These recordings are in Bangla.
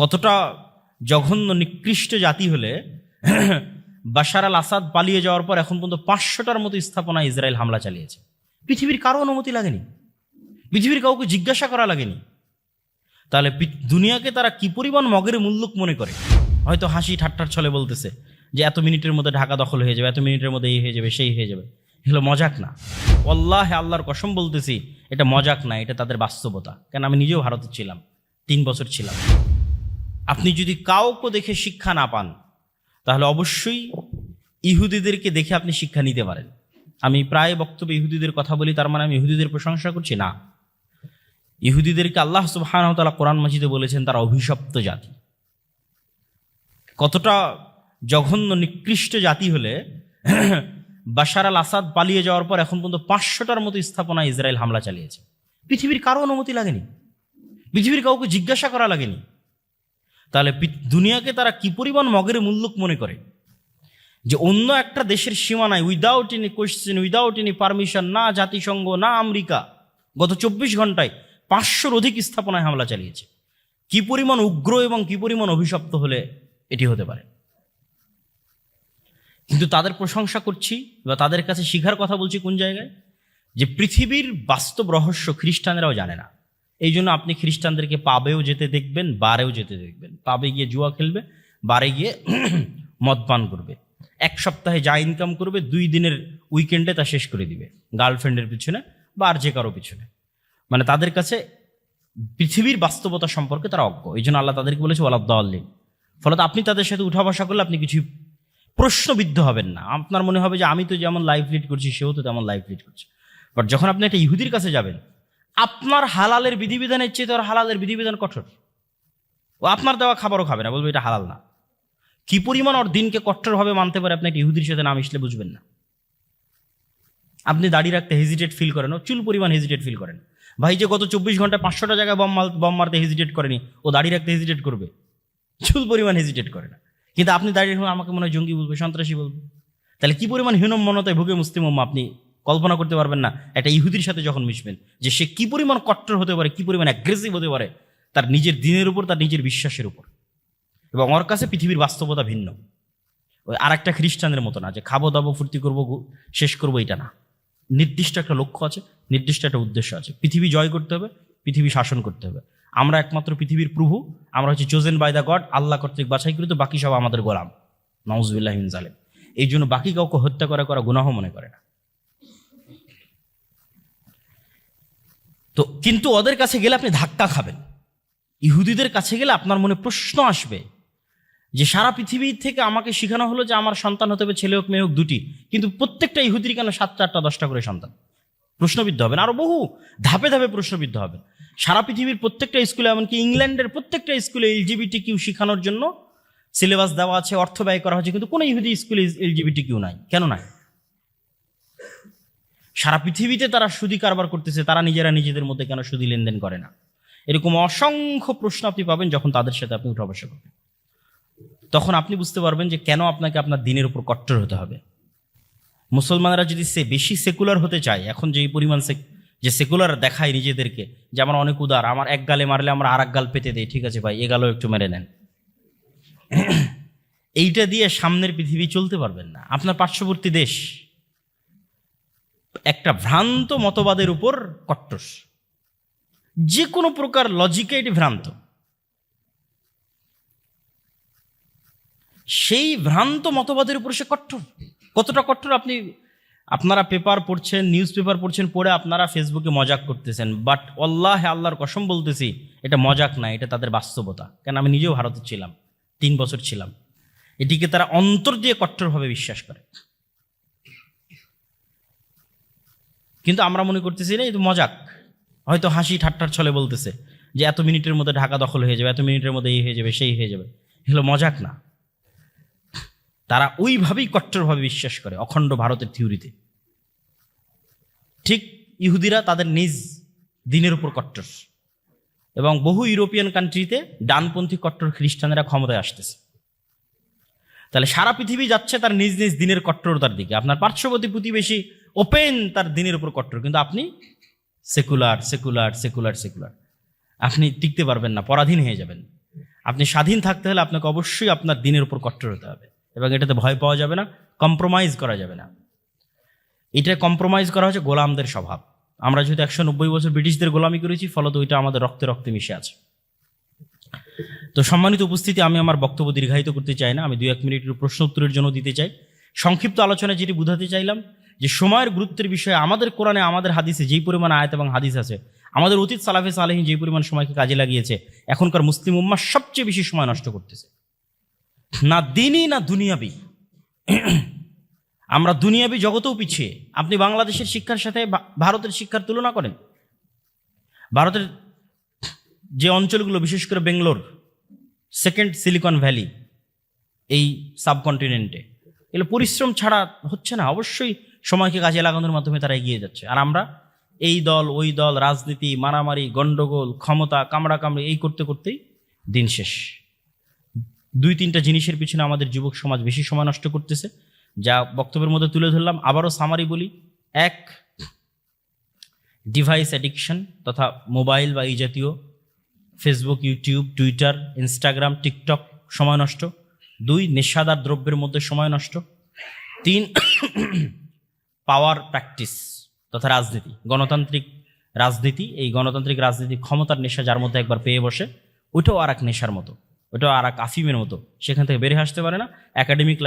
কতটা জঘন্য নিকৃষ্ট জাতি হলে বাশার আল আসাদ পালিয়ে যাওয়ার পর এখন পর্যন্ত 500টার মতো স্থাপনা ইসরায়েল হামলা চালিয়েছে। পৃথিবীর কারো অনুমতি লাগেনি, পৃথিবীর কাউকে জিজ্ঞাসা করা লাগেনি। তাহলে দুনিয়াকে তারা কি পরিমাণ মগের মুল্লুক মনে করে। হয়তো হাসি ঠাট্টার ছলে বলতেছে যে এত মিনিটের মধ্যে ঢাকা দখল হয়ে যাবে, এত মিনিটের মধ্যে এই হয়ে যাবে, সেই হয়ে যাবে। এগুলো মজাক না। আল্লাহে আল্লাহর কসম বলতেছি, এটা মজাক না, এটা তাদের বাস্তবতা। কেন আমি নিজেও ভারতে ছিলাম, 3 বছর ছিলাম। আপনি যদি কাউকে দেখে শিক্ষা না পান, তাহলে অবশ্যই ইহুদিদেরকে দেখে আপনি শিক্ষা নিতে পারেন। আমি প্রায় বক্তব্যে ইহুদিদের কথা বলি, তার মানে আমি ইহুদিদের প্রশংসা করছি না। ইহুদিদেরকে আল্লাহ সুবহানাহু ওয়া তাআলা কোরআন মাজিদে বলেছেন তারা অভিশপ্ত জাতি। কতটা জঘন্য নিকৃষ্ট জাতি হলে বাশার আল আসাদ পালিয়ে যাওয়ার পর এখন পর্যন্ত 500টার মতো স্থাপনা ইসরায়েল হামলা চালিয়েছে। পৃথিবীর কারো অনুমতি লাগেনি, পৃথিবীর কাউকে জিজ্ঞাসা করা লাগেনি। তাহলে দুনিয়াকে তারা কি পরিমাণ মগের মুল্লুক মনে করে যে অন্য একটা দেশের সীমানায় without any question, without any permission, না জাতিসংঘ না আমেরিকা, গত 24 ঘন্টায় 500-র অধিক স্থাপনায় হামলা চালিয়েছে। কি পরিমাণ উগ্র এবং কি পরিমাণ অভিশপ্ত হলে এটি হতে পারে। কিন্তু তাদের প্রশংসা করছি বা তাদের কাছে শিখার কথা বলছি কোন জায়গায়, যে পৃথিবীর বাস্তব রহস্য খ্রিস্টানরাও জানে না। এই জন্য আপনি খ্রিস্টানদেরকে পাবেও যেতে দেখবেন, বারেও যেতে দেখবেন। পাবে গিয়ে জুয়া খেলবে, বারে গিয়ে মদ পান করবে। 1 সপ্তাহে যা ইনকাম করবে 2 দিনের উইকেন্ডে তা শেষ করে দিবে গার্লফ্রেন্ডের পিছনে বা আর যে কারো পিছনে। মানে তাদের কাছে পৃথিবীর বাস্তবতা সম্পর্কে তারা অজ্ঞ। এই জন্য আল্লাহ তাদেরকে বলেছে ওয়ালাদ-দাল্লিন। ফলত আপনি তাদের সাথে উঠা বসা করলে আপনি কিছু প্রশ্নবিদ্ধ হবেন না। আপনার মনে হবে যে আমি তো যেমন লাইফ লিড করছি সেও তো তেমন লাইফ লিড করছে। বাট যখন আপনি একটা ইহুদির কাছে যাবেন, আপনার হালালের বিধিবিধানের চেয়ে তোর হালালের বিধিবিধান কঠোর। ও আপনার দেওয়া খাবারও খাবে না, বলবে এটা হালাল না। কি পরিমাণ ওর দিনকে কঠোরভাবে মানতে পারে আপনি একটা ইহুদির সাথে না মিশলে বুঝবেন না। আপনি দাড়ি রাখতে হেজিটেট ফিল করেন, ও চুল পরিমাণ হেজিটেট ফিল করেন। ভাই যে গত 24 ঘন্টায় 500টা জায়গায় বম মারতে হেজিটেট করেনি, ও দাড়ি রাখতে হেজিটেট করবে? চুল পরিমাণ হেজিটেট করে না। কিন্তু আপনি দাঁড়িয়ে রাখুন, আমাকে মনে হয় জঙ্গি বলবে, সন্ত্রাসী বলবে। তাহলে কি পরিমাণ হীনম্মনতায় ভুগে মুসলিম উম্মাহ আপনি কল্পনা করতে পারবেন না একটা ইহুদির সাথে যখন মিশবেন, যে সে কি পরিমাণ কট্টর হতে পারে, কি পরিমাণ অ্যাগ্রেসিভ হতে পারে তার নিজের দিনের উপর, তার নিজের বিশ্বাসের উপর। এবং ওর কাছে পৃথিবীর বাস্তবতা ভিন্ন। ওই আর একটা খ্রিস্টানের মতো না যে খাবো দাবো ফুর্তি করবো শেষ করবো, এটা না। নির্দিষ্ট একটা লক্ষ্য আছে, নির্দিষ্ট একটা উদ্দেশ্য আছে। পৃথিবী জয় করতে হবে, পৃথিবী শাসন করতে হবে। আমরা একমাত্র পৃথিবীর প্রভু, আমরা হচ্ছে চোজেন বাই দ্য গড, আল্লাহ কর্তৃক বাছাইকৃত, বাকি সব আমাদের গোলাম। নাউজুবিল্লাহি মিন যালিক। এই জন্য বাকি কাউকে হত্যা করা গুনাহ মনে করে না। তো কিন্তু ওদের কাছে গেলে আপনি ধাক্কা খাবেন। ইহুদিদের কাছে গেলে আপনার মনে প্রশ্ন আসবে যে সারা পৃথিবী থেকে আমাকে শেখানো হলো যে আমার সন্তান হতে হবে, ছেলে হোক মেয়ে হোক 2টি, কিন্তু প্রত্যেকটা ইহুদির কেন 7টা 8টা 10টা করে সন্তান? প্রশ্নবিদ্ধ হবেন, আরো বহু ধাপে ধাপে প্রশ্নবিদ্ধ হবেন। সারা পৃথিবীর প্রত্যেকটা স্কুলে, এমনকি ইংল্যান্ডের প্রত্যেকটা স্কুলে LGBTQ শেখানোর জন্য সিলেবাস দেওয়া আছে, অর্থ ব্যয় করা হচ্ছে, কিন্তু কোনো ইহুদি স্কুলে LGBTQ নাই। কেন নাই? সারা পৃথিবীতে তারা সুদি কারবার করতেছে, তারা নিজেরা নিজেদের মধ্যে কেন সুদি লেনদেন করে না? এরকম অসংখ্য প্রশ্ন আপনি পাবেন যখন তাদের সাথে আপনি উঠা বসা করবেন। তখন আপনি বুঝতে পারবেন যে কেন আপনাকে আপনার দিনের উপর কট্টর হতে হবে। মুসলমানরা যদি বেশি সেকুলার হতে চায়, এখন যে পরিমাণ যে সেকুলার দেখায় নিজেদেরকে যে আমরা অনেক উদার, আমার এক গালে মারলে আমরা আর এক গাল পেতে দেই, ঠিক আছে ভাই এ গালও একটু মেরে নেন, এইটা দিয়ে সামনের পৃথিবী চলতে পারবেন না। আপনার পার্শ্ববর্তী দেশ একটা ভ্রান্ত মতবাদের উপর কট্টর, যে কোনো প্রকার লজিকে এটি ভ্রান্ত। সেই ভ্রান্ত মতবাদের উপর সে কট্টর। কতটা কট্টর আপনারা পেপার পড়ছেন, নিউজ পেপার পড়ছেন, পড়ে আপনারা ফেসবুকে মজাক করতেছেন। বাট আল্লাহে আল্লাহর কসম বলতেছি, এটা মজাক না, এটা তাদের বাস্তবতা। কেন আমি নিজেও ভারতে ছিলাম, 3 বছর ছিলাম। এটিকে তারা অন্তর দিয়ে কট্টরভাবে বিশ্বাস করে। কিন্তু আমরা মনে করতেছি না, এটা মজাক। হয়তো হাসি ঠাট্টার ছলে বলতেছে যে এত মিনিটের মধ্যে ঢাকা দখল হয়ে যাবে, এত মিনিটের মধ্যে এই হয়ে যাবে, সেই হয়ে যাবে। এগুলো মজাক না। তারা ওইভাবেই কট্টরভাবে বিশ্বাস করে অখণ্ড ভারতের থিওরিতে। ঠিক ইহুদিরা তাদের নিজ দিনের উপর কট্টর, এবং বহু ইউরোপিয়ান কান্ট্রিতে ডানপন্থী কট্টর খ্রিস্টানেরা ক্ষমতায় আসতেছে। তাহলে সারা পৃথিবী যাচ্ছে তার নিজ নিজ দিনের কট্টরতার দিকে। আপনার পার্শ্ববর্তী প্রতিবেশী ওপেন তার দিনের উপর কট্টর, কিন্তু আপনি সেকুলার সেকুলার সেকুলার সেকুলার। আপনি টিকতে পারবেন না, পরাধীন হয়ে যাবেন। আপনি স্বাধীন থাকতে হলে আপনাকে অবশ্যই আপনার দিনের উপর কট্টর হতে হবে, এবং এটাতে ভয় পাওয়া যাবে না, কম্প্রোমাইজ করা যাবে না। এটা কম্প্রোমাইজ করা হচ্ছে গোলামদের স্বভাব। আমরা যেহেতু 190 বছর ব্রিটিশদের গোলামি করেছি, ফলত ওইটা আমাদের রক্তে রক্তে মিশে আছে। তো সম্মানিত উপস্থিতি, আমি আমার বক্তব্য দীর্ঘায়িত করতে চাই না, আমি 2-1 মিনিটের প্রশ্ন উত্তরের জন্য দিতে চাই। সংক্ষিপ্ত আলোচনায় যেটি বোঝাতে চাইলাম যে সময়ের গুরুত্বের বিষয়ে আমাদের কোরআনে, আমাদের হাদিসে যেই পরিমাণ আয়াত এবং হাদিস আছে, আমাদের অতীত সালাফে সালেহিন যেই পরিমাণ সময়কে কাজে লাগিয়েছে, এখনকার মুসলিম উম্মাহ সবচেয়ে বেশি সময় নষ্ট করতেছে, না দিনই না দুনিয়াবি। আমরা দুনিয়াবি জগতেও পিছিয়ে। আপনি বাংলাদেশের শিক্ষার সাথে ভারতের শিক্ষার তুলনা করেন। ভারতের যে অঞ্চলগুলো, বিশেষ করে বেঙ্গলোর, সেকেন্ড সিলিকন ভ্যালি এই সাবকন্টিনেন্টে, এগুলো পরিশ্রম ছাড়া হচ্ছে না। অবশ্যই সময়কে কাজে লাগানোর মাধ্যমে তারা এগিয়ে যাচ্ছে। আর আমরা এই দল ওই দল, রাজনীতি, মারামারি, গন্ডগোল, ক্ষমতা, কামড়াকামড়ি, এই করতে করতেই দিন শেষ। 2-3টা জিনিসের পিছনে আমাদের যুবক সমাজ বেশি সময় নষ্ট করতেছে, যা বক্তব্যের মধ্যে তুলে ধরলাম। আবারও সামারি বলি। 1, ডিভাইস অ্যাডিকশন তথা মোবাইল বা এই জাতীয় Facebook, YouTube, Twitter, Instagram, TikTok সময় নষ্ট। 2, নেশাদার দ্রব্যের মধ্যে সময় নষ্ট। 3, পাওয়ার প্র্যাকটিস তথা রাজনীতি, গণতান্ত্রিক রাজনীতি। এই গণতান্ত্রিক রাজনীতি ক্ষমতার নেশা যার মধ্যে একবার পেয়ে বসে, ওইটাও আর এক নেশার মতো, ওইটাও আর এক আফিমের মতো। সেখান থেকে বেরিয়ে আসতে পারে না, একাডেমিক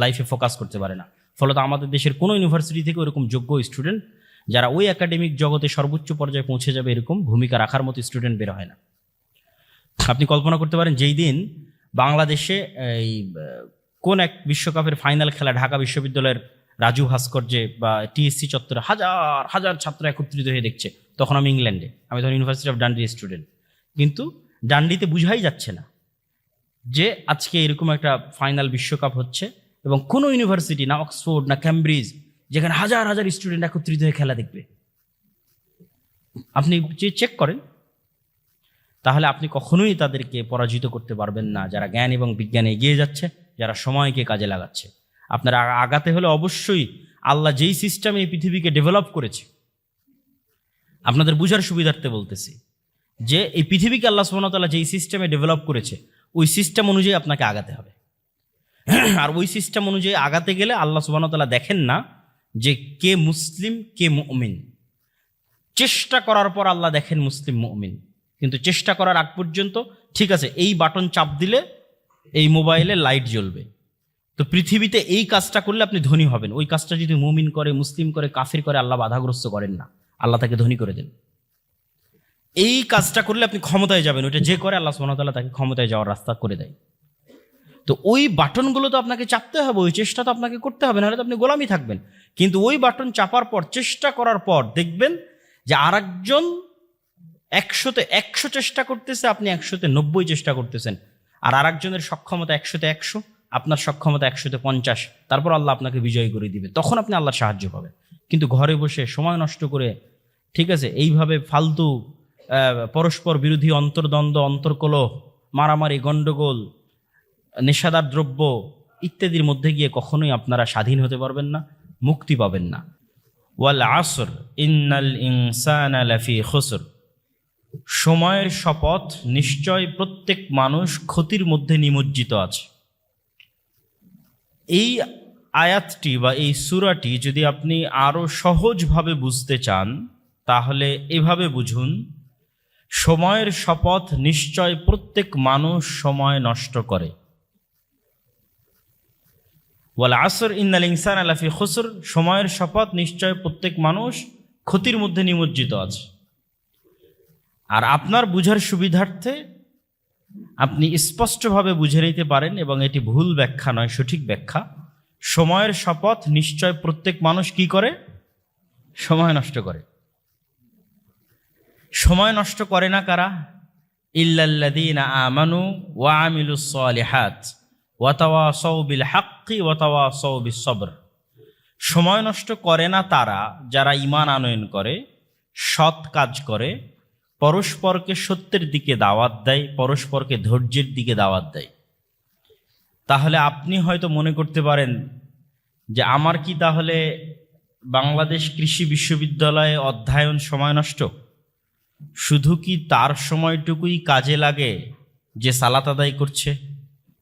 লাইফে ফোকাস করতে পারে না। ফলত আমাদের দেশের কোনো ইউনিভার্সিটি থেকে ওরকম যোগ্য স্টুডেন্ট, যারা ওই একাডেমিক জগতে সর্বোচ্চ পর্যায়ে পৌঁছে যাবে এরকম ভূমিকা রাখার মতো স্টুডেন্ট বের হয় না। আপনি কল্পনা করতে পারেন, যেই দিন বাংলাদেশে এই কোন এক বিশ্বকাপের ফাইনাল খেলা ঢাকা বিশ্ববিদ্যালয়ের রাজু ভাস্কর্যে বা টিএসসি চত্বরে হাজার হাজার ছাত্র একত্রিত হয়ে দেখছে, তখন আমি ইংল্যান্ডে, আমি তখন ইউনিভার্সিটি অফ ডান্ডি স্টুডেন্ট। কিন্তু ডান্ডিতে বুঝাই যাচ্ছে না যে আজকে এরকম একটা ফাইনাল বিশ্বকাপ হচ্ছে, এবং কোনো ইউনিভার্সিটি, না অক্সফোর্ড না ক্যামব্রিজ, যেখানে হাজার হাজার স্টুডেন্ট একত্রিত হয়ে খেলা দেখবে। আপনি যে চেক করেন, তাহলে আপনি কখনোই তাদেরকে পরাজিত করতে পারবেন না, যারা জ্ঞান এবং বিজ্ঞানে এগিয়ে যাচ্ছে, যারা সময়কে কাজে লাগাচ্ছে। আপনারা আগাতে হলে অবশ্যই আল্লাহ যেই সিস্টেমে এই পৃথিবীকে ডেভেলপ করেছে, আপনাদের বুঝার সুবিধার্থে বলতেছি যে এই পৃথিবীকে আল্লাহ সুবহানাহু ওয়া তাআলা যেই সিস্টেমে ডেভেলপ করেছে, ওই সিস্টেম অনুযায়ী আপনাকে আগাতে হবে। আর ওই সিস্টেম অনুযায়ী আগাতে গেলে আল্লাহ সুবহানাহু ওয়া তাআলা দেখেন না যে কে মুসলিম কে মুমিন। চেষ্টা করার পর আল্লাহ দেখেন মুসলিম মুমিন, কিন্তু চেষ্টা করার আগ পর্যন্ত ঠিক আছে, এই বাটন চাপ দিলে এই মোবাইলে লাইট জ্বলবে। তো পৃথিবীতে এই কাজটা করলে আপনি ধনী হবেন, ওই কাজটা যদি মুমিন করে, মুসলিম করে, কাফির করে, আল্লাহ বাধাগ্রস্ত করেন না, আল্লাহ তাকে ধনী করে দেন। এই কাজটা করলে আপনি ক্ষমতায় যাবেন, ওইটা যে করে আল্লাহ সুবহানাহু ওয়া তাআলা তাকে ক্ষমতায় যাওয়ার রাস্তা করে দেয়। তো ওই বাটনগুলো তো আপনাকে চাপতে হবে, ওই চেষ্টা তো আপনাকে করতে হবে, নাহলে তো আপনি গোলামি থাকবেন। কিন্তু ওই বাটন চাপার পর, চেষ্টা করার পর দেখবেন যে আরেকজন 100তে 100 চেষ্টা করতেছে, আপনি 100তে 90 চেষ্টা করতেছেন। আর আরেকজনের সক্ষমতা 100তে 100, আপনার সক্ষমতা 100তে 50, তারপর আল্লাহ আপনাকে বিজয় করে দিবে, তখন আপনি আল্লাহর সাহায্য পাবেন। কিন্তু ঘরে বসে সময় নষ্ট করে, ঠিক আছে, এইভাবে ফালতু পরস্পর বিরোধী অন্তর্দ্বন্দ্ব, অন্তর্কলহ, মারামারি, গন্ডগোল, নেশাদার দ্রব্য ইত্যাদির মধ্যে গিয়ে কখনোই আপনারা স্বাধীন হতে পারবেন না, মুক্তি পাবেন না। ওয়াল আসর ইন্নাল ইনসানা লাফি খুসর, সময়ের শপথ, নিশ্চয় প্রত্যেক মানুষ ক্ষতির মধ্যে নিমজ্জিত আছে। এই আয়াতটি বা এই সূরাটি যদি আপনি আরো সহজভাবে বুঝতে চান, তাহলে এভাবে বুঝুন, সময়ের শপথ, নিশ্চয় প্রত্যেক মানুষ সময় নষ্ট করে। ওয়াল আসর ইন্নাল ইনসানা লাফি খুসর, সময়ের শপথ, নিশ্চয় প্রত্যেক মানুষ ক্ষতির মধ্যে নিমজ্জিত আছে। আর আপনার বুঝার সুবিধার্থে আপনি স্পষ্টভাবে বুঝে নিতে পারেন, এবং এটি ভুল ব্যাখ্যা নয়, সঠিক ব্যাখ্যা। সময়ের শপথ, নিশ্চয় প্রত্যেক মানুষ কি করে? সময় নষ্ট করে। সময় নষ্ট করে না কারা? ইল্লাল্লাযীনা আমানু ওয়া আমিলুস সালিহাত ওয়া তাওয়াসাউ বিল হাক্কি ওয়া তাওয়াসাউ বিস সবর। সময় নষ্ট করে না তারা যারা ঈমান আনয়ন করে, সৎ কাজ করে, পরস্পরকে সত্যের দিকে দাওয়াত দেয়, পরস্পরকে ধৈর্যের দিকে দাওয়াত দেয়। তাহলে আপনি হয়তো মনে করতে পারেন যে আমার কি তাহলে বাংলাদেশ কৃষি বিশ্ববিদ্যালয়ে অধ্যয়ন সময় নষ্ট? শুধু কি তার সময়টুকুই কাজে লাগে যে সালাত আদায় করছে,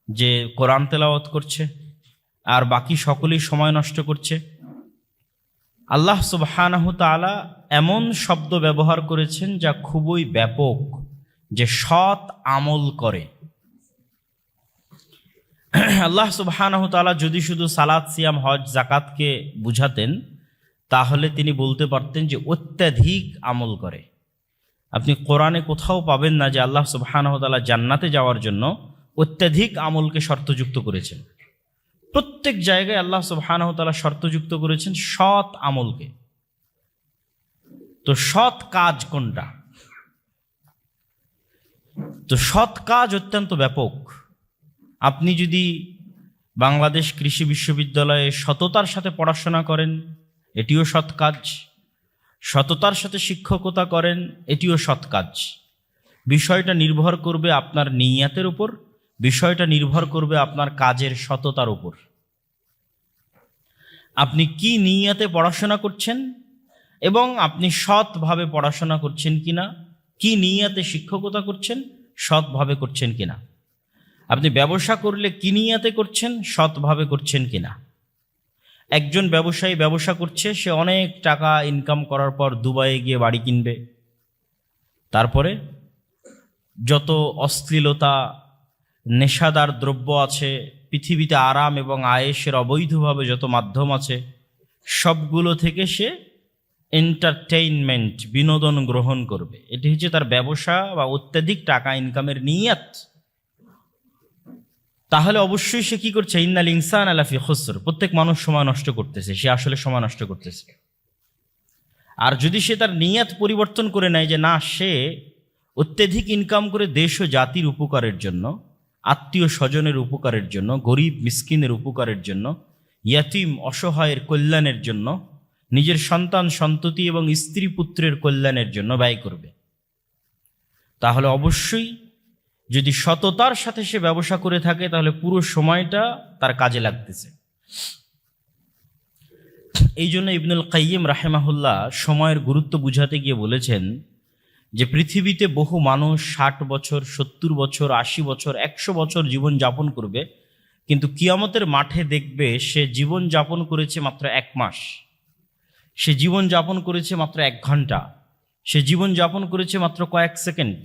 যে কোরআন তেলাওয়াত করছে, আর বাকি সকলেই সময় নষ্ট করছে। আল্লাহ সুবহানাহু তাআলা এমন শব্দ ব্যবহার করেছেন যা খুবই ব্যাপক, যে সৎ আমল করে। আল্লাহ সুবহানাহু তাআলা যদি শুধু সালাত, সিয়াম, হজ, যাকাতকে বুঝাতেন, তাহলে তিনি বলতে পারতেন যে অত্যাধিক আমল করে। আপনি কোরআনে কোথাও পাবেন না যে আল্লাহ সুবহানাহু তাআলা জান্নাতে যাওয়ার জন্য অত্যাধিক আমলকে শর্তযুক্ত করেছেন। প্রত্যেক জায়গায় আল্লাহ সুবহানাহু তাআলা শর্তযুক্ত করেছেন সৎ আমলকে। তো সৎ কাজ কোনটা? তো সৎ কাজ অত্যন্ত ব্যাপক। আপনি যদি বাংলাদেশ কৃষি বিশ্ববিদ্যালয়ে সততার সাথে পড়াশোনা করেন, এটিও সৎ কাজ। সততার সাথে শিক্ষকতা করেন, এটিও সৎ কাজ। বিষয়টা নির্ভর করবে আপনার নিয়াতের উপর, বিষয়টা নির্ভর করবে আপনার কাজের সততার উপর। আপনি কি নিয়াতে পড়াশোনা করছেন এবং আপনি সৎভাবে পড়াশোনা করছেন কিনা, কি নিয়াতে শিক্ষকতা করছেন, সৎভাবে করছেন কিনা। আপনি ব্যবসা করলে কি নিয়াতে করছেন, সৎভাবে করছেন কিনা। একজন ব্যবসায়ী ব্যবসা করছে, সে অনেক টাকা ইনকাম করার পর দুবাইয়ে গিয়ে বাড়ি কিনবে, তারপরে যত অশ্লীলতা, নেশাদার দ্রব্য আছে পৃথিবীতে, আরাম এবং আয়েশের অবৈধভাবে যত মাধ্যম আছে, সবগুলো থেকে সে এন্টারটেইনমেন্ট, বিনোদন গ্রহণ করবে। এটি হচ্ছে তার ব্যবসা বা অত্যাধিক টাকা ইনকামের নিয়াত। তাহলে অবশ্যই সে কি করছে? ইন্নাল ইনসান লাফি খুসর, প্রত্যেক মানুষ সময় নষ্ট করতেছে, সে আসলে সময় নষ্ট করতেছে। আর যদি সে তার নিয়াত পরিবর্তন করে নেয় যে না, সে অত্যাধিক ইনকাম করে দেশ ও জাতির উপকারের জন্য, আত্মীয় স্বজনের উপকারের জন্য, গরিব মিসকিনের উপকারের জন্য, ইয়াতিম অসহায়ের কল্যাণের জন্য, নিজের সন্তান সন্ততি এবং স্ত্রী পুত্রের কল্যাণের জন্য ব্যয় করবে, তাহলে অবশ্যই যদি সততার সাথে সে ব্যবসা করে থাকে, তাহলে পুরো সময়টা তার কাজে লাগতেছে। এই জন্য ইবনুল কাইয়িম রাহিমাহুল্লাহ সময়ের গুরুত্ব বুঝাতে গিয়ে বলেছেন যে পৃথিবীতে বহু মানুষ 60 বছর, 70 বছর, 80 বছর, 100 বছর জীবন যাপন করবে, কিন্তু কিয়ামতের মাঠে দেখবে সে জীবন যাপন করেছে মাত্র 1 মাস, সে জীবন যাপন করেছে মাত্র 1 ঘন্টা, সে জীবন যাপন করেছে মাত্র কয়েক সেকেন্ড।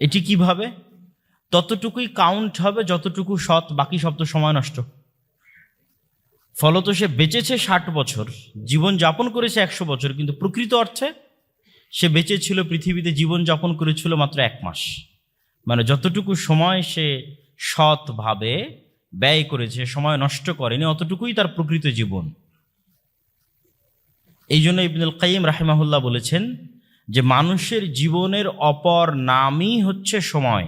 এটি কিভাবে? ততটুকুই কাউন্ট হবে যতটুকু সৎ, বাকি সব তো সময় নষ্ট। ফলত সে বেঁচেছে 60 বছর, জীবন যাপন করেছে 100 বছর, কিন্তু প্রকৃত অর্থে সে বেঁচে ছিল, পৃথিবীতে জীবন যাপন করেছিল মাত্র 1 মাস। মানে যতটুকু সময় সে সৎভাবে ব্যয় করেছে, সময় নষ্ট করেনি, অতটুকুই তার প্রকৃত জীবন। এই জন্য ইবনুল কাইয়িম রাহিমাহুল্লাহ বলেছেন যে মানুষের জীবনের অপর নামই হচ্ছে সময়।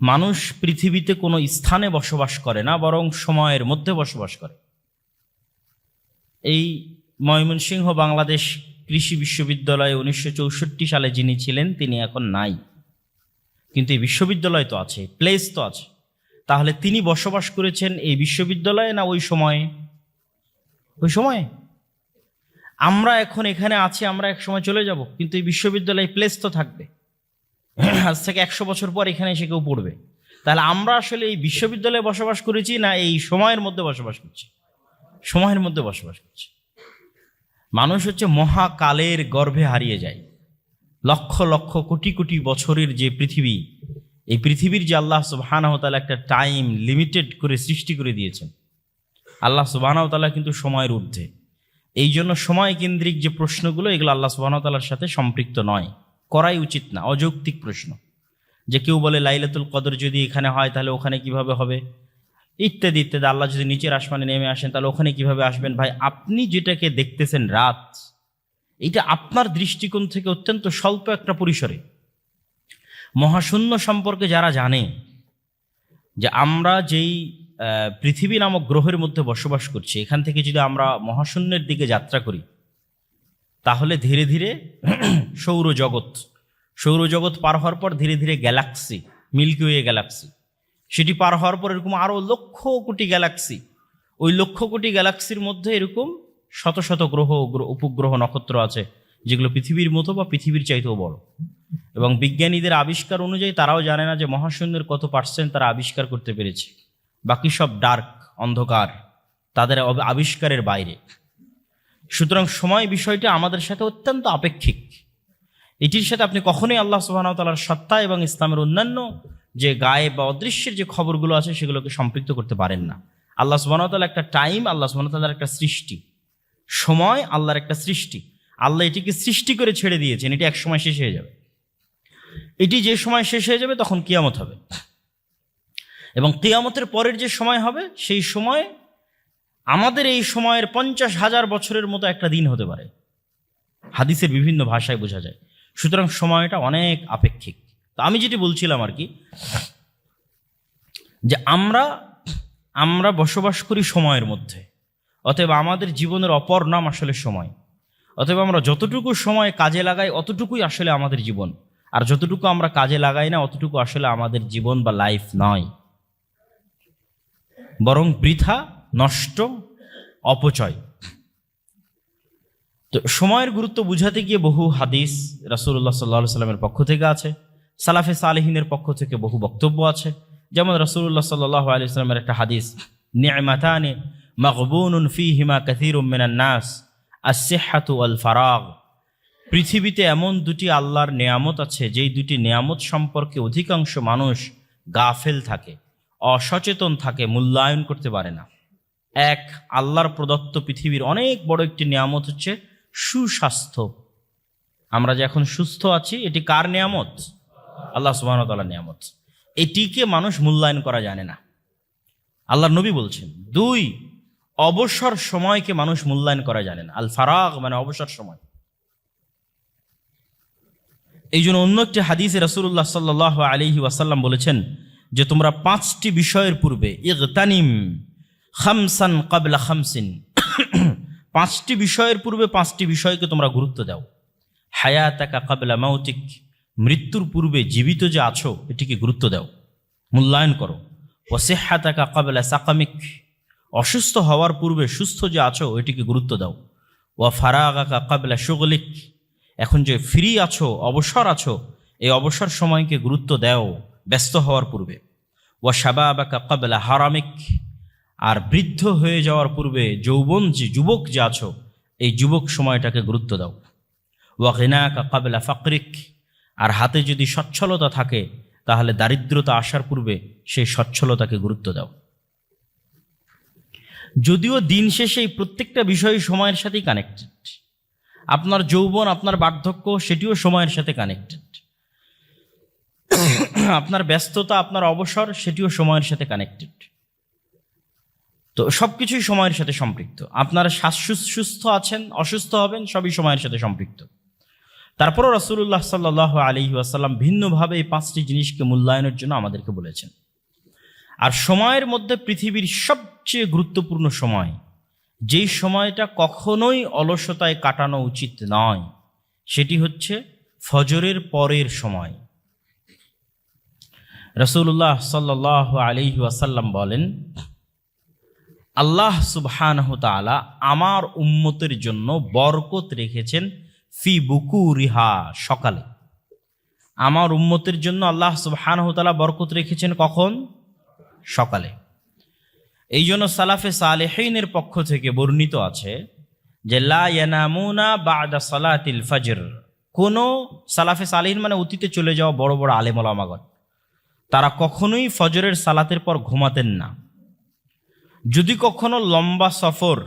মানুষ পৃথিবীতে কোনো স্থানে বসবাস করে না, বরং সময়ের মধ্যে বসবাস করে। এই ময়মনসিংহ বাংলাদেশ কৃষি বিশ্ববিদ্যালয়ে 1964 সালে যিনি ছিলেন, তিনি এখন নাই, কিন্তু এই বিশ্ববিদ্যালয় তো আছে, প্লেস তো আছে। তাহলে তিনি বসবাস করেছেন এই বিশ্ববিদ্যালয়ে না ওই সময়ে? ওই সময়ে। আমরা এখন এখানে আছি, আমরা এক সময় চলে যাব, কিন্তু এই বিশ্ববিদ্যালয় প্লেস তো থাকবে। আজ থেকে 100 বছর পর এখানে এসে কেউ পড়বে। তাহলে আমরা আসলে এই বিশ্ববিদ্যালয়ে বসবাস করেছি না এই সময়ের মধ্যে বসবাস করছি? সময়ের মধ্যে বসবাস করছি। মানুষ হচ্ছে মহাকালের গর্ভে হারিয়ে যায়। লক্ষ লক্ষ কোটি কোটি বছরের যে পৃথিবী, এই পৃথিবীর যে আল্লাহ সুবহানাহু ওয়া তাআলা একটা টাইম লিমিটেড করে সৃষ্টি করে দিয়েছেন, আল্লাহ সুবহানাহু ওয়া তাআলা কিন্তু সময়ের ঊর্ধ্বে। এই জন্য সময় কেন্দ্রিক যে প্রশ্নগুলো, এগুলো আল্লাহ সুবহানাহু ওয়া তাআলার সাথে সম্পৃক্ত নয়, করাই উচিত না, অযৌক্তিক প্রশ্ন। যে কেউ বলে লাইলাতুল কদর যদি এখানে হয় তাহলে ওখানে কিভাবে হবে, ইত্যাদি ইত্যাদি। আল্লাহ যদি নিচের আসমানে নেমে আসেন তাহলে ওখানে কিভাবে আসবেন? ভাই, আপনি যেটাকে দেখতেছেন রাত, এটা আপনার দৃষ্টিকোণ থেকে অত্যন্ত স্বল্প একটা পরিসরে। মহাশূন্য সম্পর্কে যারা জানে যে আমরা যেই পৃথিবী নামক গ্রহের মধ্যে বসবাস করছি, এখান থেকে যদি আমরা মহাশূন্যের দিকে যাত্রা করি, তাহলে ধীরে ধীরে সৌরজগৎ পার হওয়ার পর ধীরে ধীরে গ্যালাক্সি, মিল্কি ওয়ে গ্যালাক্সি, সেটি পার হওয়ার পর এরকম আরও লক্ষ কোটি গ্যালাক্সি, ওই লক্ষ কোটি গ্যালাক্সির মধ্যে এরকম শত শত গ্রহ, উপগ্রহ, নক্ষত্র আছে, যেগুলো পৃথিবীর মতো বা পৃথিবীর চাইতেও বড়। এবং বিজ্ঞানীদের আবিষ্কার অনুযায়ী তারাও জানে না যে মহাশূন্যের কত পার্সেন্ট তারা আবিষ্কার করতে পেরেছে, বাকি সব ডার্ক, অন্ধকার, তাদের আবিষ্কারের বাইরে। সুতরাং সময় বিষয়টা আমাদের সাথে অত্যন্ত আপেক্ষিক। এটির সাথে আপনি কখনোই আল্লাহ সুবহানাহু ওয়া তাআলার সত্তা এবং ইসলামের অন্যান্য যে গায়েব বা অদৃশ্যের যে খবরগুলো আছে সেগুলোকে সম্পৃক্ত করতে পারেন না। আল্লাহ সুবহানাহু ওয়া তাআলা একটা টাইম, আল্লাহ সুবহানাহু ওয়া তাআলার একটা সৃষ্টি, সময় আল্লাহর একটা সৃষ্টি। আল্লাহ এটিকে সৃষ্টি করে ছেড়ে দিয়েছেন, এটি এক সময় শেষ হয়ে যাবে। এটি যে সময় শেষ হয়ে যাবে তখন কিয়ামত হবে, এবং কিয়ামতের পরের যে সময় হবে সেই সময় আমাদের এই সময়ের 50,000 বছরের মতো একটা দিন হতে পারে। হাদিসের বিভিন্ন ভাষায় বোঝা যায়। সুতরাং সময়টা অনেক আপেক্ষিক। তো আমি যেটি বলছিলাম আর কি, যে আমরা বসবাস করি সময়ের মধ্যে, অতএব আমাদের জীবনের অপর নাম আসলে সময়। অতএব আমরা যতটুকু সময় কাজে লাগাই অতটুকুই আসলে আমাদের জীবন, আর যতটুকু আমরা কাজে লাগাই না অতটুকু আসলে আমাদের জীবন বা লাইফ নয়, বরং বৃথা, নষ্ট, অপচয়। তো সময়ের গুরুত্ব বুঝাতে গিয়ে বহু হাদিস রাসূলুল্লাহ সাল্লাল্লাহু আলাইহি ওয়াসাল্লামের পক্ষ থেকে আছে, সালাফে সালেহিনের পক্ষ থেকে বহু বক্তব্য আছে। যেমন রাসূলুল্লাহ সাল্লাল্লাহু আলাইহি ওয়াসাল্লামের একটা হাদিস, নি'মাতানি মাগবুনুন ফীহিমা কাসীরুম মিনান নাস, আস-সিহহাতু ওয়াল ফারাগ। পৃথিবীতে এমন দুটি আল্লাহর নেয়ামত আছে যেই দুটি নেয়ামত সম্পর্কে অধিকাংশ মানুষ গাফেল থাকে, অসচেতন থাকে, মূল্যায়ন করতে পারে না। এক, আল্লাহর প্রদত্ত পৃথিবীর অনেক বড় একটি নেয়ামত হচ্ছে সুস্বাস্থ্য। আমরা যে এখন সুস্থ আছি এটি কার নেয়ামত? আল্লাহ সুবহানাহু ওয়া তাআলার নেয়ামত। এটিকে মানুষ মূল্যায়ন করা জানে না, আল্লাহর নবী বলছেন। দুই, অবসর সময়কে মানুষ মূল্যায়ন করা জানে না। আল ফারাগ মানে অবসর সময়। এই জন্য অন্য একটি হাদিসে রাসূলুল্লাহ সাল্লাল্লাহু আলাইহি ওয়াসাল্লাম বলেছেন যে তোমরা 5টি বিষয়ের পূর্বে, ইগতানিম খামসান ক্বাবলা খামসিন, 5টি বিষয়ের পূর্বে 5টি বিষয়কে তোমরা গুরুত্ব দাও। হায়াতাকা ক্বাবলা মাউতিক, মৃত্যুর পূর্বে জীবিত যে আছো এটিকে গুরুত্ব দাও, মূল্যায়ন করো। ওয়া সিহহাতাকা ক্বাবলা সাকামিক, অসুস্থ হওয়ার পূর্বে সুস্থ যে আছো এটিকে গুরুত্ব দাও। ওয়া ফারাগাকা ক্বাবলা শুগলিক, এখন যে ফ্রি আছো, অবসর আছো, এই অবসর সময়কে গুরুত্ব দাও ব্যস্ত হওয়ার পূর্বে। ওয়া শাবাবাকা ক্বাবলা হারামিক, আর বৃদ্ধ হয়ে যাওয়ার পূর্বে যৌবন যে যুবক যে আছো এই যুবক সময়টাকে গুরুত্ব দাও। ওয়া গিনাকা ক্বাবলা ফাকরিক, আর হাতে যদি সচ্ছলতা থাকে তাহলে দারিদ্রতা আসার পূর্বে সেই সচ্ছলতাকে গুরুত্ব দাও। যদিও দিন শেষে এই প্রত্যেকটা বিষয় সময়ের সাথেই কানেক্টেড। আপনার যৌবন, আপনার বার্ধক্য সেটিও সময়ের সাথে কানেক্টেড। আপনার ব্যস্ততা, আপনার অবসর সেটিও সময়ের সাথে কানেক্টেড। তো সবকিছুই সময়ের সাথে সম্পৃক্ত। আপনারা সুস্থ আছেন, অসুস্থ হবেন, সবই সময়ের সাথে সম্পৃক্ত। তারপরও রাসূলুল্লাহ সাল্লাল্লাহু আলাইহি ওয়াসাল্লাম ভিন্নভাবে এই 5টি জিনিসকে মূল্যায়নের জন্য আমাদেরকে বলেছেন। আর সময়ের মধ্যে পৃথিবীর সবচেয়ে গুরুত্বপূর্ণ সময়, যেই সময়টা কখনোই অলসতায় কাটানো উচিত নয়, সেটি হচ্ছে ফজরের পরের সময়। রাসূলুল্লাহ সাল্লাল্লাহু আলাইহি ওয়াসাল্লাম বলেন, আল্লাহ সুবহানাহু ওয়া তাআলা আমার উম্মতের জন্য বরকত রেখেছেন ফি বুকুরিহা, সকালে। আমার উম্মতের জন্য আল্লাহ সুবহানাহু ওয়া তাআলা বরকত রেখেছেন কখন? সকালে। এই জন্য সালাফে সালেহিনের পক্ষ থেকে বর্ণিত আছে যে লা ইয়ানামুনা বা'দা সালাতিল ফজর। কোন সালাফে সালেহিন মানে অতীতে চলে যাওয়া বড় বড় আলেম ওলামাগণ, তারা কখনোই ফজরের সালাতের পর ঘুমাতেন না। যদি কখনো লম্বা সফর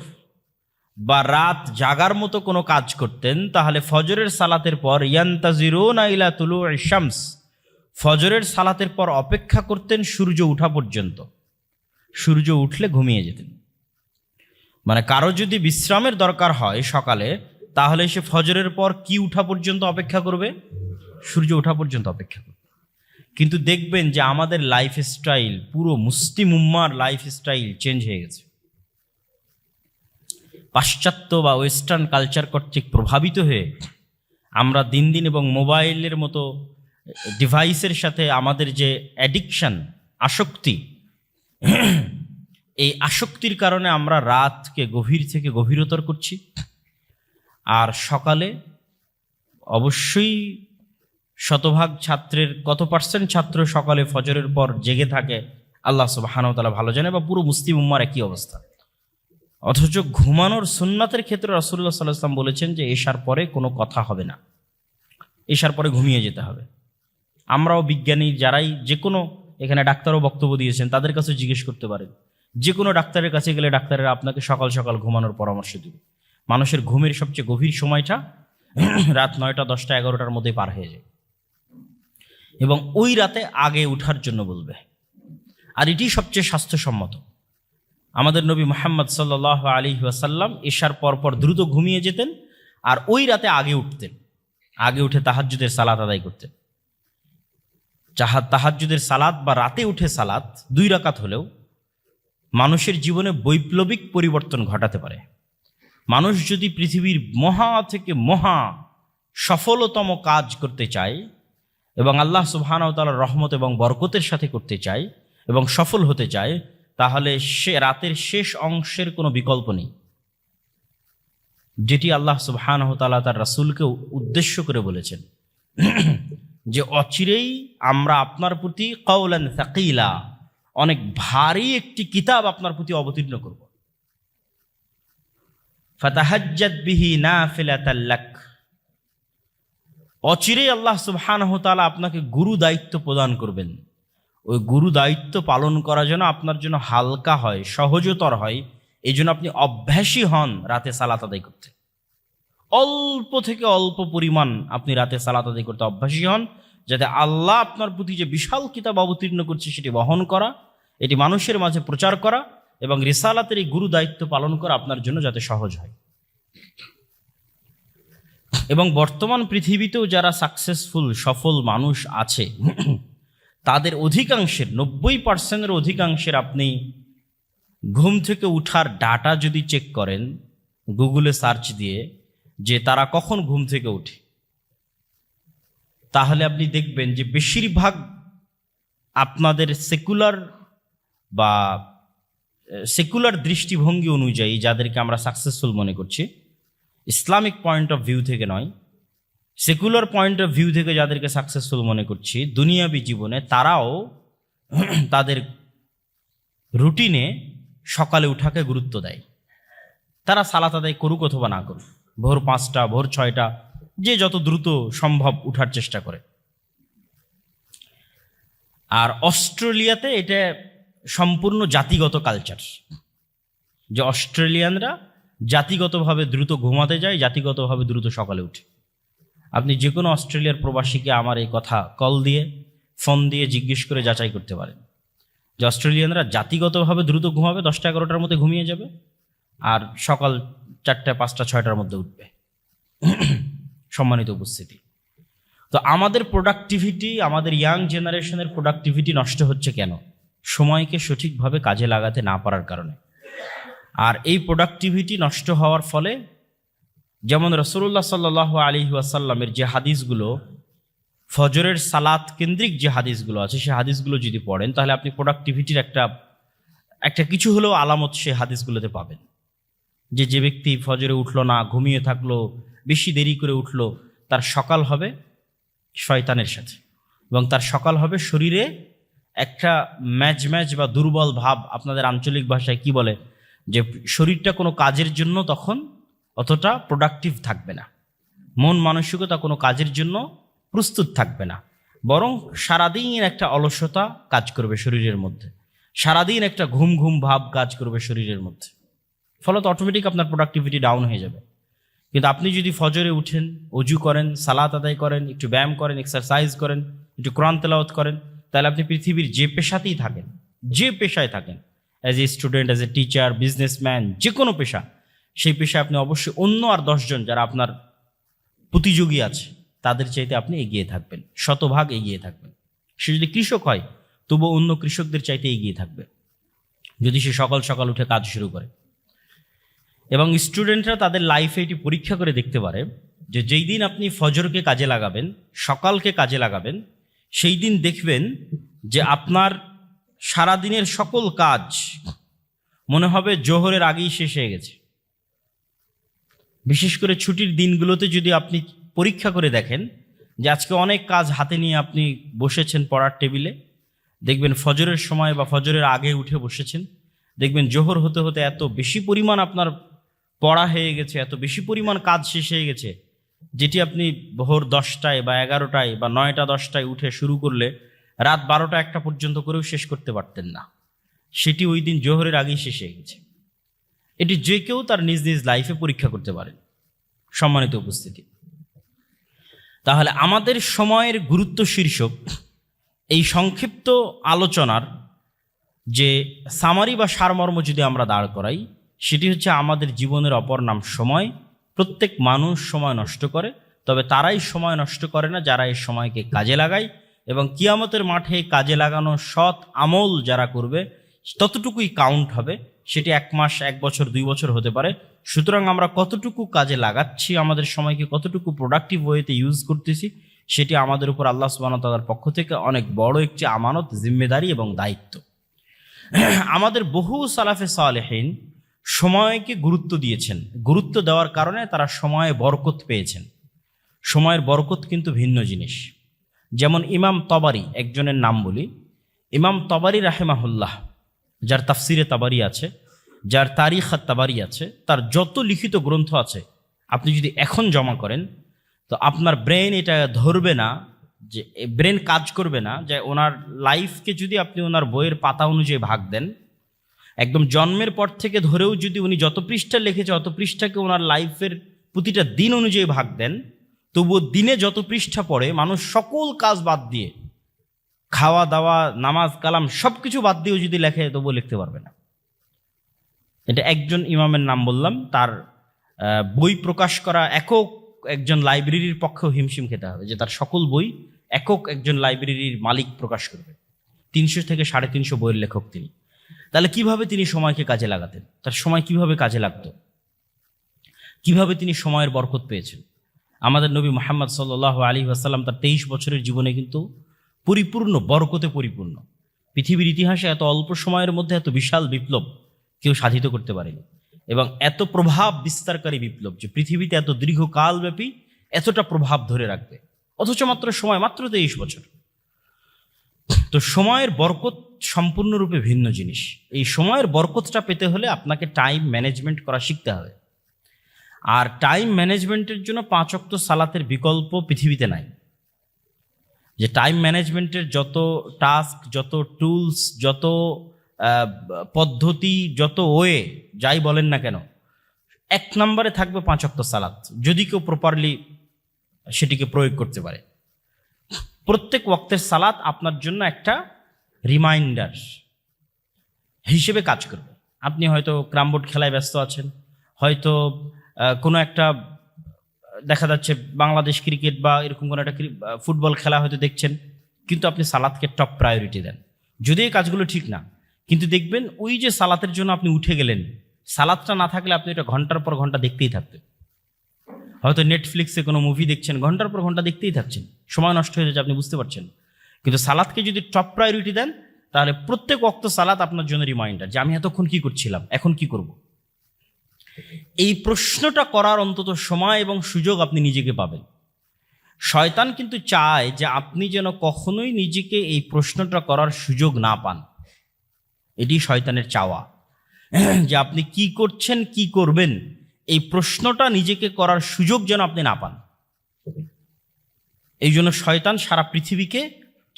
বা রাত জাগার মতো কোনো কাজ করতেন তাহলে ফজরের সালাতের পর ইয়ান্তাজিরুনা ইলা তুলুইশ শামস, ফজরের সালাতের পর অপেক্ষা করতেন সূর্য ওঠা পর্যন্ত। সূর্য উঠলে ঘুমিয়ে যেতেন। মানে কারো যদি বিশ্রামের দরকার হয় সকালে, তাহলে সে ফজরের পর কি উঠা পর্যন্ত অপেক্ষা করবে? সূর্য ওঠা পর্যন্ত অপেক্ষা করবে। কিন্তু দেখবেন যে আমাদের লাইফস্টাইল, পুরো মুসলিম উম্মার লাইফস্টাইল চেঞ্জ হয়ে গেছে। পাশ্চাত্য বা ওয়েস্টার্ন কালচার কর্তৃক প্রভাবিত হয়ে আমরা দিন দিন, এবং মোবাইলের মতো ডিভাইসের সাথে আমাদের যে অ্যাডিকশন, আসক্তি, এই আসক্তির কারণে আমরা রাতকে গভীর থেকে গভীরতর করছি, আর সকালে অবশ্যই শতভাগ ছাত্রের কত পার্সেন্ট ছাত্র সকালে ফজরের পর জেগে থাকে আল্লাহ সুবহানাহু ওয়া তাআলা ভালো জানে, বা পুরো মুসলিম উম্মার একই অবস্থা। অথচ ঘুমানোর সুন্নাতের ক্ষেত্রে রাসূলুল্লাহ সাল্লাল্লাহু আলাইহি ওয়াসাল্লাম বলেছেন যে এশার পরে কোনো কথা হবে না, এশার পরে ঘুমিয়ে যেতে হবে। আমরাও বিজ্ঞানী যারাই যে কোনো, এখানে ডাক্তারও বক্তব্য দিয়েছেন, তাদের কাছে জিজ্ঞেস করতে পারেন। যে কোনো ডাক্তারের কাছে গেলে ডাক্তারেরা আপনাকে সকাল সকাল ঘুমানোর পরামর্শ দেবে। মানুষের ঘুমের সবচেয়ে গভীর সময়টা রাত 9টা 10টা 11টার মধ্যে পার হয়ে যায়, এবং ওই রাতে আগে উঠার জন্য বলবে। আর এটি সবচেয়ে স্বাস্থ্যসম্মত। আমাদের নবী মুহাম্মদ সাল্লাল্লাহু আলাইহি ওয়াসাল্লাম এশার পরপর দ্রুত ঘুমিয়ে যেতেন, আর ওই রাতে আগে উঠতেন, আগে উঠে তাহাজ্জুদের সালাত আদায় করতেন। তাহাজ্জুদের সালাত বা রাতে উঠে সালাত 2 রাকাত হলেও মানুষের জীবনে বৈপ্লবিক পরিবর্তন ঘটাতে পারে। মানুষ যদি পৃথিবীর মহা থেকে মহা সফলতম কাজ করতে চায় এবং আল্লাহ সুবহানাহু ওয়া তাআলার রহমত এবং বরকতের সাথে করতে চায় এবং সফল হতে চায়, তাহলে সে রাতের শেষ অংশের কোনো বিকল্প নেই, যেটি আল্লাহ সুবহানাহু ওয়া তাআলা তার রাসূলকে উদ্দেশ্য করে বলেছেন যে অচিরেই আমরা আপনার প্রতি কাওলান সাকিলা, অনেক ভারী একটি কিতাব আপনার প্রতি অবতীর্ণ করব। ফাতাহাজ্জাদ বিহি নাফিলাতাল লাক, অচিরেই আল্লাহ সুবহানাহু ওয়া তাআলা আপনাকে গুরু দায়িত্ব প্রদান করবেন। ওই গুরু দায়িত্ব পালন করা যেন আপনার জন্য হালকা হয়, সহজতর হয়, এই জন্য আপনি অভ্যাসী হন রাতে সালাত আদায় করতে। অল্প থেকে অল্প পরিমাণ আপনি রাতে সালাত আদায় করতে অভ্যাসী হন, যাতে আল্লাহ আপনার প্রতি যে বিশাল কিতাব অবতীর্ণ করছে সেটি বহন করা, এটি মানুষের মাঝে প্রচার করা এবং রিসালাতের এই গুরু দায়িত্ব পালন করা আপনার জন্য যাতে সহজ হয়। এবং বর্তমান পৃথিবীতেও যারা সাকসেসফুল সফল মানুষ আছে, তাদের অধিকাংশের 90% অধিকাংশের আপনি ঘুম থেকে উঠার ডাটা যদি চেক করেন গুগলে সার্চ দিয়ে, যে তারা কখন ঘুম থেকে উঠে, তাহলে আপনি দেখবেন যে বেশিরভাগ আপনাদের সেকুলার দৃষ্টিভঙ্গি অনুযায়ী যাদেরকে আমরা সাকসেসফুল মনে করছি, ইসলামিক পয়েন্ট অফ ভিউ থেকে নয়, সেকুলার পয়েন্ট অফ ভিউ থেকে যাদেরকে সাকসেসফুল মনে করছি দুনিয়াবী জীবনে, তারাও তাদের রুটিনে সকালে উঠাকে গুরুত্ব দেয়। তারা সালাত আদায় করুক অথবা না করুক, ভোর 5টা ভোর 6টা, যে যত দ্রুত সম্ভব উঠার চেষ্টা করে। আর অস্ট্রেলিয়াতে এটা সম্পূর্ণ জাতিগত কালচার, যে অস্ট্রেলিয়ানরা জাতিগতভাবে দ্রুত ঘুমাতে যায়, জাতিগতভাবে দ্রুত সকালে উঠে। আপনি যে কোনো অস্ট্রেলিয়ার প্রবাসীকে আমার এই কথা কল দিয়ে ফোন দিয়ে জিজ্ঞেস করে যাচাই করতে পারেন যে অস্ট্রেলিয়ানরা জাতিগতভাবে দ্রুত ঘুমাবে, 10টা 11টার মধ্যে ঘুমিয়ে যাবে, আর সকাল 4টা 5টা 6টার মধ্যে উঠবে। সম্মানিত উপস্থিতি, তো আমাদের প্রোডাক্টিভিটি, আমাদের ইয়াং জেনারেশনের প্রোডাক্টিভিটি নষ্ট হচ্ছে কেন? সময়কে সঠিকভাবে কাজে লাগাতে না পারার কারণে। আর এই প্রোডাক্টিভিটি নষ্ট হওয়ার ফলে, যেমন রাসূলুল্লাহ সাল্লাল্লাহু আলাইহি ওয়াসাল্লামের যে হাদিসগুলো, ফজরের সালাত কেন্দ্রিক যে হাদিসগুলো আছে, সেই হাদিসগুলো যদি পড়েন তাহলে আপনি প্রোডাক্টিভিটির একটা কিছু হলেও আলামত সেই হাদিসগুলোতে পাবেন। যে ব্যক্তি ফজরে উঠলো না, ঘুমিয়ে থাকলো, বেশি দেরি করে উঠলো, তার সকাল হবে শয়তানের সাথে, এবং তার সকাল হবে শরীরে একটা ম্যাজ বা দুর্বল ভাব, আপনাদের আঞ্চলিক ভাষায় কি বলে, যে শরীরটা কোনো কাজের জন্য তখন অতটা প্রোডাক্টিভ থাকবে না, মন মানসিকতা কোনো কাজের জন্য প্রস্তুত থাকবে না, বরং সারাদিন একটা অলসতা কাজ করবে শরীরের মধ্যে, সারাদিন একটা ঘুম ঘুম ভাব কাজ করবে শরীরের মধ্যে, ফলত অটোমেটিক আপনার প্রোডাক্টিভিটি ডাউন হয়ে যাবে। কিন্তু আপনি যদি ফজরে উঠেন, অজু করেন, সালাত আদায় করেন, একটু ব্যায়াম করেন, এক্সারসাইজ করেন, একটু কোরআন তেলাওয়াত করেন, তাহলে আপনি পৃথিবীর যে পেশাতেই থাকেন, যে পেশায় থাকেন, as a student, as a teacher, businessman, যে কোনো পেশা, সেই পেশায় আপনি অবশ্যই অন্য আর 10 জন যারা আপনার প্রতিযোগী আছে তাদের চাইতে আপনি এগিয়ে থাকবেন, শতভাগ এগিয়ে থাকবেন। সে যদি কৃষক হয় তবুও অন্য কৃষকদের চাইতে এগিয়ে থাকবে যদি সে সকাল সকাল উঠে কাজ শুরু করে। এবং স্টুডেন্টরা তাদের লাইফে এটি পরীক্ষা করে দেখতে পারে যে যেই দিন আপনি ফজরকে কাজে লাগাবেন, সকালকে কাজে লাগাবেন, সেই দিন দেখবেন যে আপনার সারাদিনের সকল কাজ মনে হবে জোহরের আগেই শেষ হয়ে গেছে। বিশেষ করে ছুটির দিনগুলোতে যদি আপনি পরীক্ষা করে দেখেন যে আজকে অনেক কাজ হাতে নিয়ে আপনি বসেছেন পড়ার টেবিলে, দেখবেন ফজরের সময় বা ফজরের আগে উঠে বসেছেন, দেখবেন জোহর হতে হতে এত বেশি পরিমাণ আপনার পড়া হয়ে গেছে, এত বেশি পরিমাণ কাজ শেষ হয়ে গেছে, যেটি আপনি ভোর 10টায় বা 11টায় বা 9টা 10টায় উঠে শুরু করলে রাত 12টা 1টা পর্যন্ত করেও শেষ করতে পারতেন না, সেটি ওই দিন জোহরের আগেই শেষ হয়ে গেছে। এটি যে কেউ তার নিজ নিজ লাইফে পরীক্ষা করতে পারেন। সম্মানিত উপস্থিতি, তাহলে আমাদের সময়ের গুরুত্ব শীর্ষক এই সংক্ষিপ্ত আলোচনার যে সামারি বা সারমর্ম যদি আমরা দাঁড় করাই, সেটি হচ্ছে আমাদের জীবনের অপর নাম সময়। প্রত্যেক মানুষ সময় নষ্ট করে, তবে তারাই সময় নষ্ট করে না যারা এই সময়কে কাজে লাগায়, এবং কিয়ামতের মাঠে কাজে লাগানো সৎ আমল যারা করবে ততটুকুই কাউন্ট হবে। সেটি 1 মাস, 1 বছর, 2 বছর হতে পারে। সুতরাং আমরা কতটুকু কাজে লাগাচ্ছি, আমাদের সময়কে কতটুকু প্রোডাক্টিভ ওয়েতে ইউজ করতেছি, সেটি আমাদের উপর আল্লাহ সুবহানাহু ওয়া তাআলার পক্ষ থেকে অনেক বড় একটি আমানত, জিম্মেদারি এবং দায়িত্ব। আমাদের বহু সালাফে সালেহিন সময়কে গুরুত্ব দিয়েছেন। গুরুত্ব দেওয়ার কারণে তারা সময়ে বরকত পেয়েছেন। সময়ের বরকত কিন্তু ভিন্ন জিনিস। যেমন ইমাম তবারি, একজনের নাম বলি, ইমাম তবারি রাহেমাহুল্লাহ, যার তাফসিরে তাবারি আছে, যার তারিখ তাবারি আছে, তার যত লিখিত গ্রন্থ আছে আপনি যদি এখন জমা করেন তো আপনার ব্রেন এটা ধরবে না, যে ব্রেন কাজ করবে না যে ওনার লাইফকে যদি আপনি ওনার বইয়ের পাতা অনুযায়ী ভাগ দেন, একদম জন্মের পর থেকে ধরেও যদি উনি যত পৃষ্ঠা লিখেছে অত পৃষ্ঠাকে ওনার লাইফের প্রতিটা দিন অনুযায়ী ভাগ দেন, তবুও দিনে যত পৃষ্ঠা পড়ে মানুষ সকল কাজ বাদ দিয়ে, খাওয়া দাওয়া, নামাজ কালাম সব কিছু বাদ দিয়েও যদি লেখে তবুও লিখতে পারবে না। এটা একজন ইমামের নাম বললাম, তার বই প্রকাশ করা একক একজন লাইব্রেরির পক্ষেও হিমশিম খেতে হবে যে তার সকল বই একক একজন লাইব্রেরির মালিক প্রকাশ করবে। 300 থেকে 350 বইয়ের লেখক তিনি। তাহলে কিভাবে তিনি সময়কে কাজে লাগাতেন, তার সময় কিভাবে কাজে লাগতো, কিভাবে তিনি সময়ের বরকত পেয়েছেন? আমাদের নবী মুহাম্মদ সাল্লাল্লাহু আলাইহি ওয়াসাল্লাম তার 23 বছরের জীবনে কিন্তু পরিপূর্ণ বরকতে পরিপূর্ণ। পৃথিবীর ইতিহাসে এত অল্প সময়ের মধ্যে এত বিশাল বিপ্লব কেউ সাধিত করতে পারেনি, এবং এত প্রভাব বিস্তারকারী বিপ্লব যে পৃথিবীতে এত দীর্ঘকালব্যাপী এতটা প্রভাব ধরে রাখবে, অথচ মাত্র 23 বছর। তো সময়ের বরকত সম্পূর্ণরূপে ভিন্ন জিনিস। এই সময়ের বরকতটা পেতে হলে আপনাকে টাইম ম্যানেজমেন্ট করা শিখতে হবে। আর টাইম ম্যানেজমেন্টের জন্য 5 ওয়াক্ত সালাতের বিকল্প পৃথিবীতে নাই। যে টাইম ম্যানেজমেন্টের যত টাস্ক, যত টুলস, যত পদ্ধতি, যত ওয়ে যাই বলেন না কেন, 1 নম্বরে থাকবে 5 ওয়াক্ত সালাত, যদি কেউ প্রপারলি সেটিকে প্রয়োগ করতে পারে। প্রত্যেক ওয়াক্তের সালাত আপনার জন্য একটা রিমাইন্ডার হিসেবে কাজ করবে। আপনি হয়তো ক্রামবোর্ড খেলায় ব্যস্ত আছেন, হয়তো কোনো একটা দেখা যাচ্ছে বাংলাদেশ ক্রিকেট বা এরকম কোনো একটা ফুটবল খেলা হয়তো দেখছেন, কিন্তু আপনি সালাতকে টপ প্রায়োরিটি দেন। যদি এই কাজগুলো ঠিক না, কিন্তু দেখবেন ওই যে সালাতের জন্য আপনি উঠে গেলেন, সালাতটা না থাকলে আপনি এটা ঘন্টার পর ঘন্টা দেখতেই থাকতেন। হয়তো নেটফ্লিক্সে কোনো মুভি দেখছেন, ঘন্টার পর ঘন্টা দেখতেই থাকছেন, সময় নষ্ট হয়ে যাচ্ছে, আপনি বুঝতে পারছেন। কিন্তু সালাতকে যদি টপ প্রায়োরিটি দেন, তাহলে প্রত্যেক ওয়াক্ত সালাত আপনার জন্য রিমাইন্ডার যে আমি এতক্ষণ কি করছিলাম, এখন কি করব। এই প্রশ্নটা করার অন্তত সময় এবং সুযোগ আপনি নিজেকে পাবেন। শয়তান কিন্তু চায় যে আপনি যেন কখনোই নিজেকে এই প্রশ্নটা করার সুযোগ না পান। এটি শয়তানের চাওয়া, যে আপনি কি করছেন, কি করবেন, এই প্রশ্নটা নিজেকে করার সুযোগ যেন আপনি না পান। এই জন্য শয়তান সারা পৃথিবীকে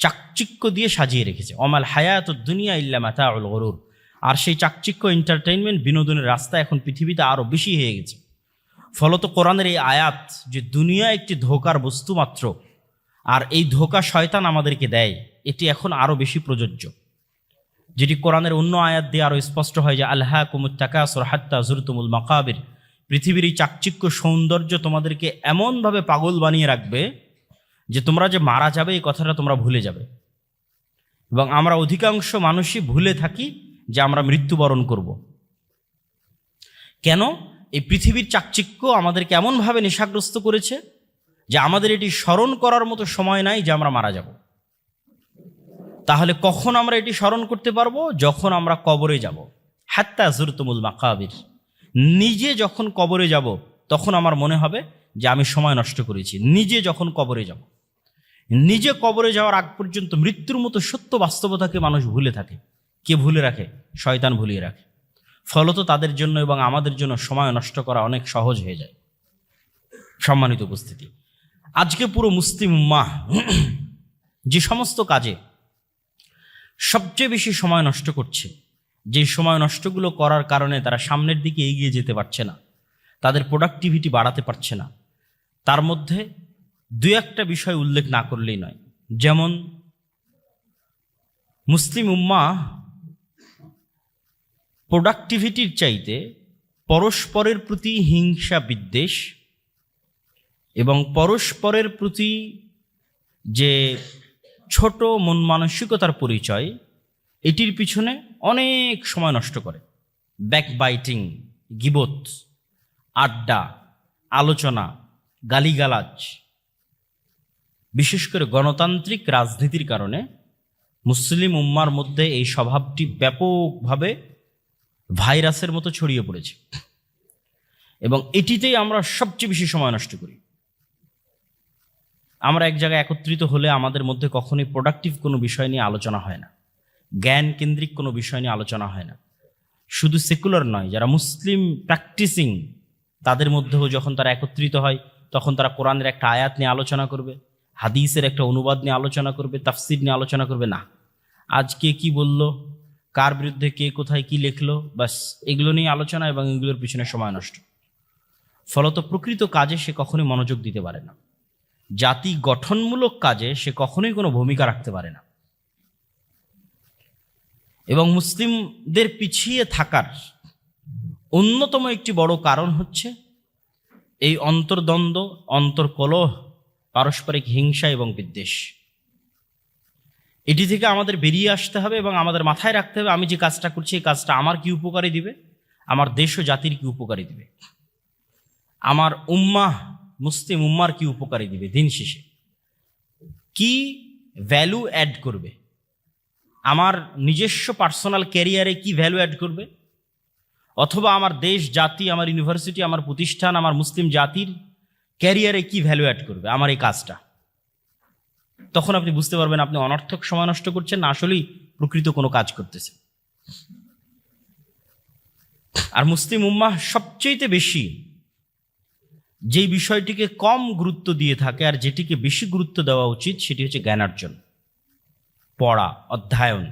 চাকচিক্য দিয়ে সাজিয়ে রেখেছে। অমাল হায়াতুদ দুনিয়া ইল্লা মাতাউল গুরুর। আর সেই চাকচিক্য, এন্টারটেইনমেন্ট, বিনোদনের রাস্তা এখন পৃথিবীতে আরো বেশি হয়ে গেছে। ফলত কোরআনের এই আয়াত যে দুনিয়া একটি ধোঁকার বস্তু মাত্র, আর এই ধোঁকা শয়তান আমাদেরকে দেয়, এটি এখন আরো বেশি প্রযোজ্য। যেটি কোরআনের অন্য আয়াত দিয়ে আরো স্পষ্ট হয় যে আলহাকুমুত তাকাসুর হাত্তা যুরতুমুল মাকাবির। পৃথিবীর এই চাকচিক্য সৌন্দর্য তোমাদেরকে এমনভাবে পাগল বানিয়ে রাখবে যে তোমরা যে মারা যাবে এই কথাটা তোমরা ভুলে যাবে। এবং আমরা অধিকাংশ মানুষই ভুলে থাকি যে আমরা মৃত্যুবরণ করব। কেন? এই পৃথিবীর চাকচিক্য আমাদেরকে এমনভাবে নেশাগ্রস্ত করেছে যে আমাদের এটি স্মরণ করার মতো সময় নাই যে আমরা মারা যাব। তাহলে কখন আমরা এটি স্মরণ করতে পারবো? যখন আমরা কবরে যাব। হাত্তা যুরতুমুল মাকাবির। নিজে যখন কবরে যাব তখন আমার মনে হবে যে আমি সময় নষ্ট করেছি। নিজে যখন কবরে যাব, নিজে কবরে যাওয়ার আগ পর্যন্ত মৃত্যুর মতো সত্য বাস্তবতাকে মানুষ ভুলে থাকে। কে ভুলে রাখে? শয়তান ভুলিয়ে রাখে। ফলত তাদের জন্য এবং আমাদের জন্য সময় নষ্ট করা অনেক সহজ হয়ে যায়। সম্মানিত উপস্থিতি, আজকে পুরো মুসলিম উম্মাহ যে সমস্ত কাজে সবচেয়ে বেশি সময় নষ্ট করছে, যে সময় নষ্টগুলো করার কারণে তারা সামনের দিকে এগিয়ে যেতে পারছে না, তাদের প্রোডাক্টিভিটি বাড়াতে পারছে না, তার মধ্যে দুই একটা বিষয় উল্লেখ না করলেই নয়। যেমন মুসলিম উম্মাহ প্রোডাক্টিভিটির চাইতে পরস্পরের প্রতি হিংসা বিদ্বেষ এবং পরস্পরের প্রতি যে ছোট মন মানসিকতার পরিচয়, এটির পিছনে অনেক সময় নষ্ট করে। ব্যাকবাইটিং, গিবত, আড্ডা, আলোচনা, গালিগালাজ, বিশেষ করে গণতান্ত্রিক রাজনীতির কারণে মুসলিম উম্মার মধ্যে এই স্বভাবটি ব্যাপকভাবে ভাইরাসের মতো ছড়িয়ে পড়েছে এবং এটিতেই আমরা সবচেয়ে বেশি সময় নষ্ট করি। আমরা এক জায়গায় একত্রিত হলে আমাদের মধ্যে কখনোই প্রোডাক্টিভ কোনো বিষয় নিয়ে আলোচনা হয় না, জ্ঞান কেন্দ্রিক কোনো বিষয় নিয়ে আলোচনা হয় না। শুধু সেকুলার নয়, যারা মুসলিম প্র্যাকটিসিং তাদের মধ্যেও যখন তারা একত্রিত হয় তখন তারা কোরআনের একটা আয়াত নিয়ে আলোচনা করবে, হাদিসের একটা অনুবাদ নিয়ে আলোচনা করবে, তাফসির নিয়ে আলোচনা করবে না। আজকে কি বলল, কার বিরুদ্ধে কে কোথায় কি লিখলো, বাস এগুলো নিয়ে আলোচনা এবং এগুলোর পিছনে সময় নষ্ট। ফলত প্রকৃত কাজে সে কখনোই মনোযোগ দিতে পারে না, জাতি গঠনমূলক কাজে সে কখনোই কোনো ভূমিকা রাখতে পারে না। এবং মুসলিমদের পিছিয়ে থাকার অন্যতম একটি বড় কারণ হচ্ছে এই অন্তর্দ্বন্দ্ব, অন্তর্কলহ, পারস্পরিক হিংসা এবং বিদ্বেষ। এটি থেকে আমাদের বেরিয়ে আসতে হবে এবং আমাদের মাথায় রাখতে হবে, আমি যে কাজটা করছি এই কাজটা আমার কি উপকারী দিবে, আমার দেশ ও জাতির কি উপকারী দিবে, আমার উম্মাহ মুসলিম উম্মার কি উপকারী দিবে, দিন শেষে কি ভ্যালু অ্যাড করবে, আমার নিজস্ব পার্সোনাল ক্যারিয়ারে কি ভ্যালু অ্যাড করবে, অথবা আমার দেশ, জাতি, আমার ইউনিভার্সিটি, আমার প্রতিষ্ঠান, আমার মুসলিম জাতির ক্যারিয়ারে কি ভ্যালু অ্যাড করবে আমার এই কাজটা। তখন আপনি বুঝতে পারবেন আপনি অনর্থক সময় নষ্ট করছেন না আসলেই প্রকৃত কোনো কাজ করতেছেন। আর মুসলিম উম্মাহ সবচেয়ে বেশি যেই বিষয়টিকে কম গুরুত্ব দিয়ে থাকে আর যেটিকে বেশি গুরুত্ব দেওয়া উচিত সেটি হচ্ছে জ্ঞানার্জন, পড়া, অধ্যয়ন।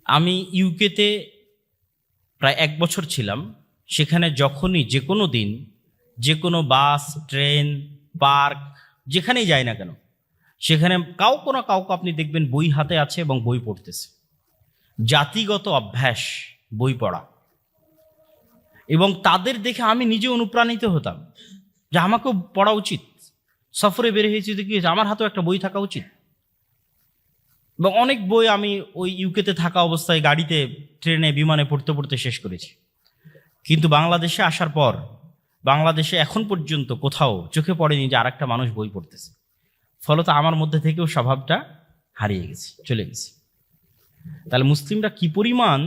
আমি ইউকেতে প্রায় 1 বছর ছিলাম। সেখানে যখনই যে কোনো দিন যে কোনো বাস, ট্রেন, পার্ক, যেখানেই যাই না কেন, সেখানে কাউকে না কাউকে আপনি দেখবেন বই হাতে আছে এবং বই পড়তেছে। জাতিগত অভ্যাস বই পড়া, এবং তাদের দেখে আমি নিজে অনুপ্রাণিত হতাম যে আমাকেও পড়া উচিত। সফরে বের হয়েছি দেখি আমার হাতেও একটা বই থাকা উচিত। এবং অনেক বই আমি ওই ইউকেতে থাকা অবস্থায় গাড়িতে, ট্রেনে, বিমানে পড়তে পড়তে শেষ করেছি। কিন্তু বাংলাদেশে আসার পর বাংলাদেশে এখন পর্যন্ত কোথাও চোখে পড়েনি যে আরেকটা মানুষ বই পড়তেছে। ফলত আমার মধ্যে থেকেও স্বভাবটা হারিয়ে গেছে, চলে গেছে। তাহলে মুসলিমরা কি পরিমাণ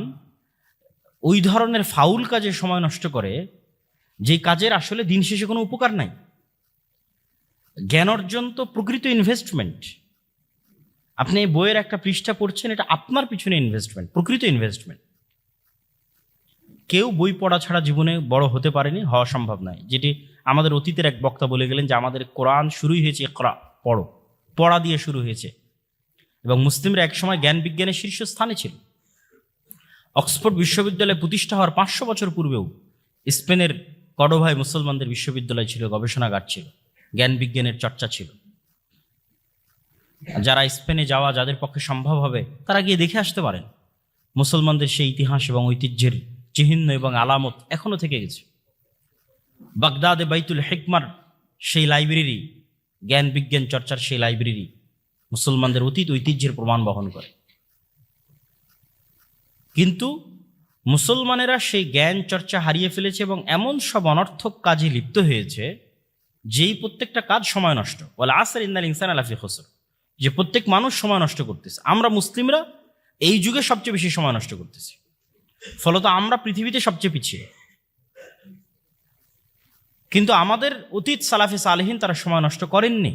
ওই ধরনের ফাউল কাজে সময় নষ্ট করে যে কাজের আসলে দিন শেষে কোনো উপকার নাই। জ্ঞান অর্জন তো প্রকৃত ইনভেস্টমেন্ট। আপনি এই বইয়ের একটা পৃষ্ঠা পড়ছেন, এটা আপনার পিছনে ইনভেস্টমেন্ট, প্রকৃত ইনভেস্টমেন্ট। কেউ বই পড়া ছাড়া জীবনে বড় হতে পারেনি, হওয়া সম্ভব নয়। যেটি আমাদের অতীতের এক বক্তা বলে গেলেন যে আমাদের কোরআন শুরুই হয়েছে ইকরা, পড়ো, পড়া দিয়ে শুরু হয়েছে। এবং মুসলিমরা একসময় জ্ঞান বিজ্ঞানের শীর্ষস্থানে ছিল। অক্সফোর্ড বিশ্ববিদ্যালয় প্রতিষ্ঠা হওয়ার 500 বছর পূর্বেও স্পেনের কর্ডোভায় মুসলমানদের বিশ্ববিদ্যালয় ছিল, গবেষণাগার ছিল, জ্ঞান বিজ্ঞানের চর্চা ছিল। যারা স্পেনে যাওয়া, যাদের পক্ষে সম্ভব হবে, তারা গিয়ে দেখে আসতে পারেন। মুসলমানদের সেই ইতিহাস এবং ঐতিহ্যের চিহ্ন এবং আলামত এখনো থেকে গেছে। বাগদাদে বাইতুল হিকমার সেই লাইব্রেরি, জ্ঞান বিজ্ঞান চর্চার সেই লাইব্রেরি মুসলমানদের অতীত ঐতিহ্যের প্রমাণ বহন করে। কিন্তু মুসলমানেরা সেই জ্ঞান চর্চা হারিয়ে ফেলেছে এবং এমন সব অনর্থক কাজে লিপ্ত হয়েছে যেই প্রত্যেকটা কাজ সময় নষ্ট। ওয়াল আসর ইন্নাল ইনসানা লাফি খুসর, যে প্রত্যেক মানুষ সময় নষ্ট করতেছে। আমরা মুসলিমরা এই যুগে সবচেয়ে বেশি সময় নষ্ট করতেছি, ফলত আমরা পৃথিবীতে সবচেয়ে পিছিয়ে। কিন্তু আমাদের অতীত সালাফে সালেহিন তারা সময় নষ্ট করেননি।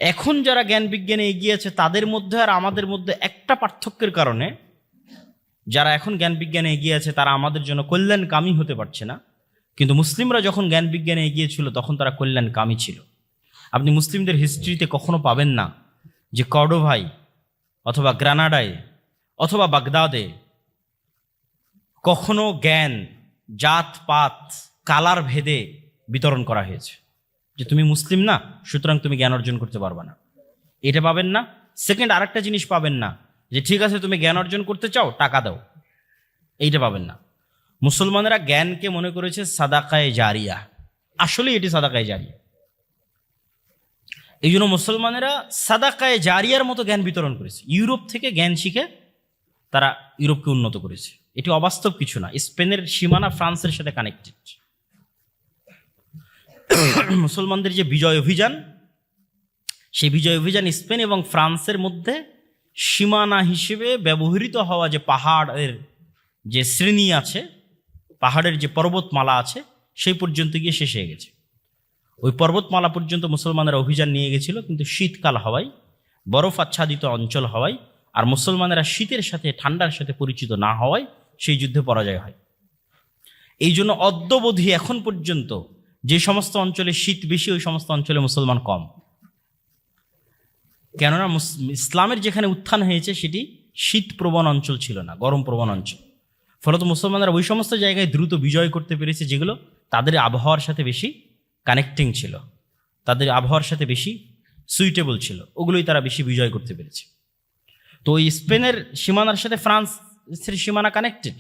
এখন যারা জ্ঞান বিজ্ঞানে এগিয়ে আছে তাদের মধ্যে আর আমাদের মধ্যে একটা পার্থক্যের কারণে যারা এখন জ্ঞান বিজ্ঞানে এগিয়ে আছে তারা আমাদের জন্য কল্যাণকামী হতে পারছে না, কিন্তু মুসলিমরা যখন জ্ঞান বিজ্ঞানে এগিয়ে ছিল তখন তারা কল্যাণকামী ছিল। আপনি মুসলিমদের হিস্ট্রিতে কখনো পাবেন না যে কর্ডোভায় অথবা গ্রানাডায় অথবা বাগদাদে কখনো জ্ঞান জাতপাত কালার ভেদে বিতরণ করা হয়েছে যে তুমি মুসলিম না সুতরাং তুমি জ্ঞান অর্জন করতে পারবে না, এটা পাবেন না। সেকেন্ড, আরেকটা জিনিস পাবেন না যে ঠিক আছে তুমি জ্ঞান অর্জন করতে চাও টাকা দাও, এইটা পাবেন না। মুসলমানেরা জ্ঞানকে মনে করেছে সাদাকায়ে জারিয়া, আসলে এটি সাদাকায়ে জারিয়া। এই জন্য মুসলমানেরা সাদাকায়ে জারিয়ার মতো জ্ঞান বিতরণ করেছে। ইউরোপ থেকে জ্ঞান শিখে তারা ইউরোপকে উন্নত করেছে, এটি অবাস্তব কিছু না। স্পেনের সীমানা ফ্রান্সের সাথে কানেক্টেড। মুসলমানদের যে বিজয় অভিযান, সেই বিজয় অভিযান স্পেন এবং ফ্রান্সের মধ্যে সীমানা হিসেবে ব্যবহৃত হওয়া যে পাহাড়ের যে শ্রেণী আছে, পাহাড়ের যে পর্বতমালা আছে, সেই পর্যন্ত গিয়ে শেষ হয়ে গেছে। ওই পর্বতমালা পর্যন্ত মুসলমানেরা অভিযান নিয়ে গেছিল, কিন্তু শীতকাল হওয়ায়, বরফ আচ্ছাদিত অঞ্চল হওয়ায় আর মুসলমানেরা শীতের সাথে ঠান্ডার সাথে পরিচিত না হওয়ায় সেই যুদ্ধে পরাজয় হয়। এই জন্য অদ্যবধি এখন পর্যন্ত যে সমস্ত অঞ্চলে শীত বেশি ওই সমস্ত অঞ্চলে মুসলমান কম। কেননা ইসলামের যেখানে উত্থান হয়েছে সেটি শীত প্রবণ অঞ্চল ছিল না, গরম প্রবণ অঞ্চল। ফলত মুসলমানরা ওই সমস্ত জায়গায় দ্রুত বিজয় করতে পেরেছে যেগুলো তাদের আবহাওয়ার সাথে বেশি কানেক্টিং ছিল, তাদের আবহাওয়ার সাথে বেশি সুইটেবল ছিল, ওগুলোই তারা বেশি বিজয় করতে পেরেছে। তো ওই স্পেনের সীমানার সাথে ফ্রান্সের সীমানা কানেক্টেড।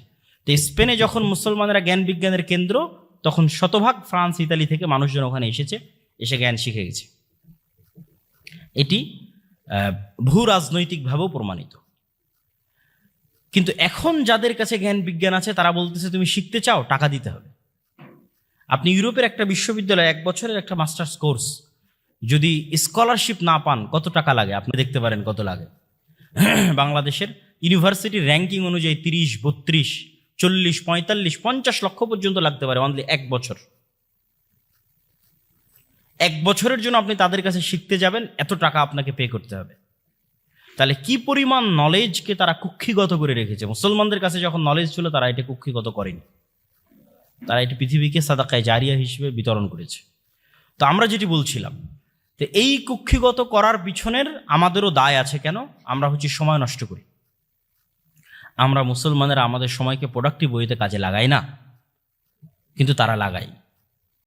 তো স্পেনে যখন মুসলমানেরা জ্ঞান বিজ্ঞানের কেন্দ্র, তখন শতভাগ ফ্রান্স ইতালি থেকে মানুষজন ওখানে এসে জ্ঞান শিখে গেছে। এটি ভূ রাজনৈতিকভাবেও প্রমাণিত। কিন্তু এখন যাদের কাছে জ্ঞান বিজ্ঞান আছে তারা বলতেছে তুমি শিখতে চাও টাকা দিতে হবে। আপনি ইউরোপের একটা বিশ্ববিদ্যালয়ে 1 বছরের একটা মাস্টার্স কোর্স যদি স্কলারশিপ না পান কত টাকা লাগে আপনি দেখতে পারেন কত লাগে। বাংলাদেশের ইউনিভার্সিটির র্যাঙ্কিং অনুযায়ী 30, 32, 40, 45, 50 লক্ষ পর্যন্ত লাগতে পারে অনলি 1 বছর। 1 বছরের জন্য আপনি তাদের কাছে শিখতে যাবেন, এত টাকা আপনাকে পে করতে হবে। তাহলে কি পরিমাণ নলেজকে তারা কুক্ষিগত করে রেখেছে। মুসলমানদের কাছে যখন নলেজ ছিল তারা এটা কুক্ষিগত করেনি, তারা এটি পৃথিবীকে সাদাকায়ে জারিয়া হিসেবে বিতরণ করেছে। তো আমরা যেটি বলছিলাম, তো এই কুক্ষিগত করার পিছনের আমাদেরও দায় আছে। কেন? আমরা সময় নষ্ট করি। আমরা মুসলমানেরা আমাদের সময়কে প্রোডাক্টিভ ওয়েতে কাজে লাগাই না, কিন্তু তারা লাগায়।